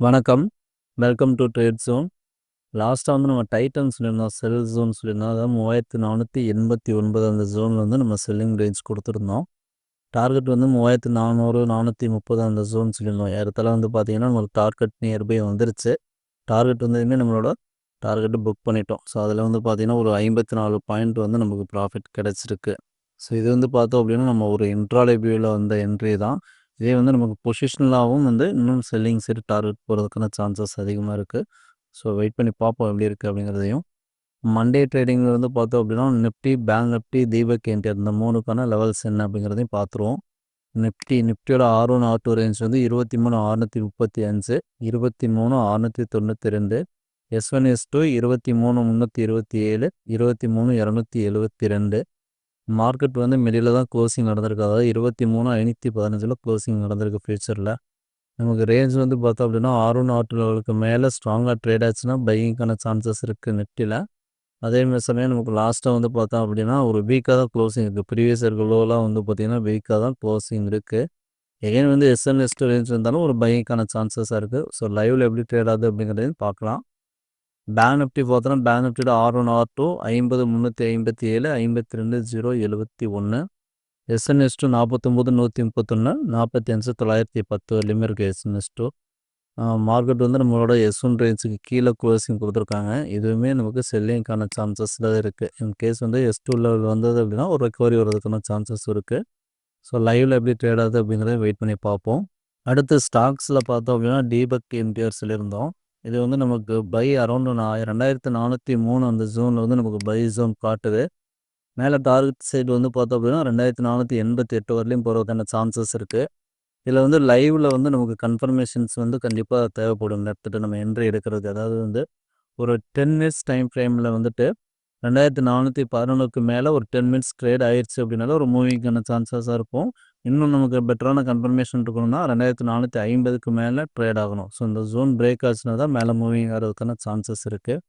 வணக்கம். Welcome to Trade Zone. லாஸ்ட்டாக வந்து நம்ம டைட்டன் சொல்லியிருந்தோம், செல் ஜோன் சொல்லியிருந்தோம். அதாவது 3489 அந்த ஜோனில் வந்து நம்ம செல்லிங் ரேஞ்ச் கொடுத்துருந்தோம். டார்கெட் வந்து 3400 430 அந்த ஜோன் சொல்லியிருந்தோம். ஏறத்தாழ வந்து பார்த்தீங்கன்னா நம்மளுக்கு டார்கெட் நியர்பை வந்துருச்சு. டார்கெட் வந்ததுமே நம்மளோட டார்கெட்டு புக் பண்ணிட்டோம். ஸோ அதில் வந்து பார்த்தீங்கன்னா ஒரு 54 பாயிண்ட் வந்து நமக்கு ப்ராஃபிட் கிடச்சிருக்கு. ஸோ இது வந்து பார்த்தோம் அப்படின்னா நம்ம ஒரு இன்ட்ராடே வியூவில் வந்த என்ட்ரி தான். இதே வந்து நமக்கு பொசிஷனலாகவும் வந்து இன்னும் செல்லிங் சைடு டார்கெட் போகிறதுக்கான சான்சஸ் அதிகமாக இருக்குது. ஸோ வெயிட் பண்ணி பார்ப்போம் எப்படி இருக்குது அப்படிங்கிறதையும். மண்டே ட்ரேடிங்கில் வந்து பார்த்தோம் அப்படின்னா நிஃப்டி, பேங்க் நிஃப்டி, தீபக் என்டிஆர் இந்த 3க்கான லெவல்ஸ் என்ன அப்படிங்கிறதையும் பார்த்துருவோம். நிஃப்டியோட R1 R2 ரேஞ்ச் வந்து 23,635, 23,692, S1 S2 23,327, 23,272. மார்க்கெட் வந்து மிடில் தான் க்ளோசிங் நடந்திருக்கு. அதாவது 23,515 க்ளோசிங் நடந்திருக்கு ஃபியூச்சரில். நமக்கு ரேஞ்ச் வந்து பார்த்தோம் அப்படின்னா R1 R2 லெவலுக்கு மேலே ஸ்ட்ராங்காக ட்ரேட் ஆச்சுன்னா பையிங்கான சான்சஸ் இருக்குது நிஃப்டியில். அதேமாதிரி சமயம் நமக்கு லாஸ்ட்டாக வந்து பார்த்தோம் அப்படின்னா ஒரு வீக்காக தான் க்ளோசிங் இருக்குது. ப்ரீவியஸ் இருக்க லோலாம் வந்து பார்த்திங்கன்னா வீக்காக தான் க்ளோசிங் இருக்குது. எகைன் வந்து S1 S2 ரேஞ்ச் இருந்தாலும் ஒரு பையிங்கான சான்சஸாக இருக்குது. ஸோ லைவில் எப்படி ட்ரேட் ஆகுது அப்படிங்கிறதையும் பார்க்கலாம். பேங்க் நிஃப்டி பார்த்தோன்னா பேங்க் நிஃப்டியோட R1 R2 50,357, 52,071. S1 S2 49,131, 45,910 வரலையுமே இருக்குது S1 S2. மார்க்கெட் வந்து நம்மளோட S1 ரேஞ்சுக்கு கீழே க்ளோசிங் கொடுத்துருக்காங்க. இதுவுமே நமக்கு செல்லிங்கான சான்சஸில் இருக்குது. இன்கேஸ் வந்து S2 லெவல் வந்தது அப்படின்னா ஒரு ரெக்கவரி வர்றதுக்கான சான்சஸ் இருக்குது. ஸோ லைவில் எப்படி ட்ரேட் ஆகுது அப்படிங்கிறத வெயிட் பண்ணி பார்ப்போம். அடுத்து ஸ்டாக்ஸில் பார்த்தோம் அப்படின்னா தீபக் என்டிஆர் சொல்லியிருந்தோம். இது வந்து நமக்கு பை அரௌண்ட் 2403 அந்த ஜோனில் வந்து நமக்கு பை ஜோன் காட்டுது. மேலே டார்கெட் சைடு வந்து பார்த்தோம் அப்படின்னா 2488 வரலையும் போகிறதுக்கான சான்சஸ் இருக்குது. இதில் வந்து லைவில் வந்து நமக்கு கன்ஃபர்மேஷன்ஸ் வந்து கண்டிப்பாக தேவைப்படும் எடுத்துகிட்டு நம்ம என்ட்ரி எடுக்கிறதுக்கு. அதாவது வந்து ஒரு 10 மினிட்ஸ் டைம் ஃப்ரேமில் வந்துட்டு 2411க்கு மேலே ஒரு 10 மினிட்ஸ் ட்ரேட் ஆயிடுச்சு அப்படின்னால ஒரு மூவிங்கான சான்சஸாக இருக்கும். இன்னும் நமக்கு பெட்டரான கன்ஃபர்மேஷன் இருக்கணும்னா 2450க்கு மேலே ட்ரேட் ஆகணும். ஸோ இந்த ஜோன் பிரேக் ஆச்சுன்னா தான் மேலே மூவிங் ஆகிறதுக்கான சான்சஸ் இருக்குது.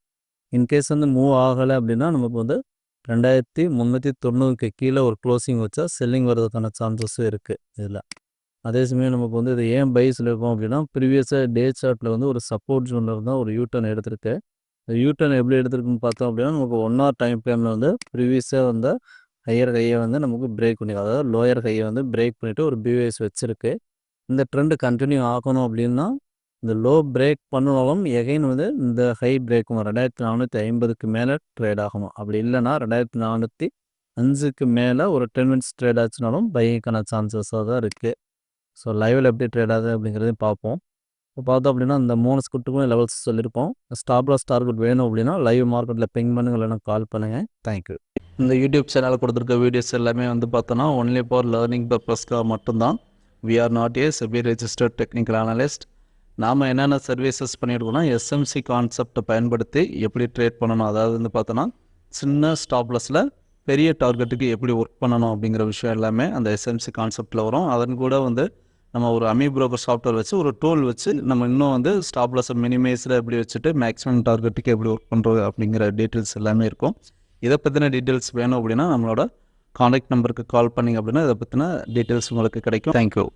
இன்கேஸ் வந்து மூவ் ஆகலை அப்படின்னா நமக்கு வந்து 2390க்கு கீழே ஒரு க்ளோசிங் வச்சா செல்லிங் வர்றதுக்கான சான்சஸும் இருக்குது இதில். அதே சமயம் நமக்கு வந்து இது ஏன் பை சொல்லியிருக்கோம் அப்படின்னா ப்ரீவியஸாக டே சார்ட்டில் வந்து ஒரு சப்போர்ட் ஜோனில் இருந்தால் ஒரு யூட்டர்ன் எடுத்திருக்கு. யூட்டர்ன் எப்படி எடுத்திருக்குன்னு பார்த்தோம் அப்படின்னா நமக்கு 1 hour டைம் ஃப்ரேமில் வந்து ப்ரீவியஸாக வந்து ஹையர் கையை வந்து நமக்கு பிரேக் பண்ணி, அதாவது லோயர் கையை வந்து பிரேக் பண்ணிவிட்டு ஒரு பிவைஸ் வச்சுருக்கு. இந்த ட்ரெண்டு கண்டினியூ ஆகணும் அப்படின்னா இந்த லோ பிரேக் பண்ணாலும் எகைன் வந்து இந்த ஹை பிரேக்கும் 2450க்கு மேலே ட்ரேட் ஆகணும். அப்படி இல்லைன்னா 2405க்கு மேலே ஒரு 10 மினிட்ஸ் ட்ரேட் ஆச்சுனாலும் பைக்கான சான்சஸாக தான் இருக்குது. ஸோ லைவில் எப்படி ட்ரேட் ஆகுது அப்படிங்கிறதையும் பார்ப்போம். இப்போ பார்த்தோம் அப்படின்னா இந்த 3 ஸ்கிரிப்ட்டுக்கும் லெவல்ஸ் சொல்லியிருப்போம். ஸ்டாப் லாஸ் டார்கெட் வேணும் அப்படின்னா லைவ் மார்க்கெட்டில் பிங் பண்ணுங்க, இல்லைன்னா கால் பண்ணுங்கள். தேங்க்யூ. இந்த யூடியூப் சேனலில் கொடுத்துருக்க வீடியோஸ் எல்லாமே வந்து பார்த்தோன்னா ஒன்லி ஃபார் லேர்னிங் பர்பஸ்க்காக மட்டும்தான். We are not a SEBI registered technical analyst. நாம் என்னென்ன சர்வீசஸ் பண்ணியிருக்கோம்னா எஸ்எம்சி கான்செப்டை பயன்படுத்தி எப்படி ட்ரேட் பண்ணணும், அதாவது வந்து பார்த்தோன்னா சின்ன ஸ்டாப் லாஸில் பெரிய டார்கெட்டுக்கு எப்படி ஒர்க் பண்ணணும் அப்படிங்கிற விஷயம் எல்லாமே அந்த எஸ்எம்சி கான்செப்டில் வரும். அதன் கூட வந்து நம்ம ஒரு அமி புரோக்கர் சாஃப்ட்வேர் வச்சு ஒரு டூல் வச்சு நம்ம இன்னும் வந்து ஸ்டாப் லாஸை மினிமைஸில் எப்படி வச்சுட்டு மேக்ஸிமம் டார்கெட்டுக்கு எப்படி ஒர்க் பண்ணுறது அப்படிங்கிற டீட்டெயில்ஸ் எல்லாமே இருக்கும். இதை பற்றின டீட்டெயில்ஸ் வேணும் அப்படின்னா நம்மளோட கான்டாக்ட் நம்பருக்கு கால் பண்ணிங்க அப்படின்னா இதை பற்றின டீட்டெயில்ஸ் உங்களுக்கு கிடைக்கும். தேங்க்யூ.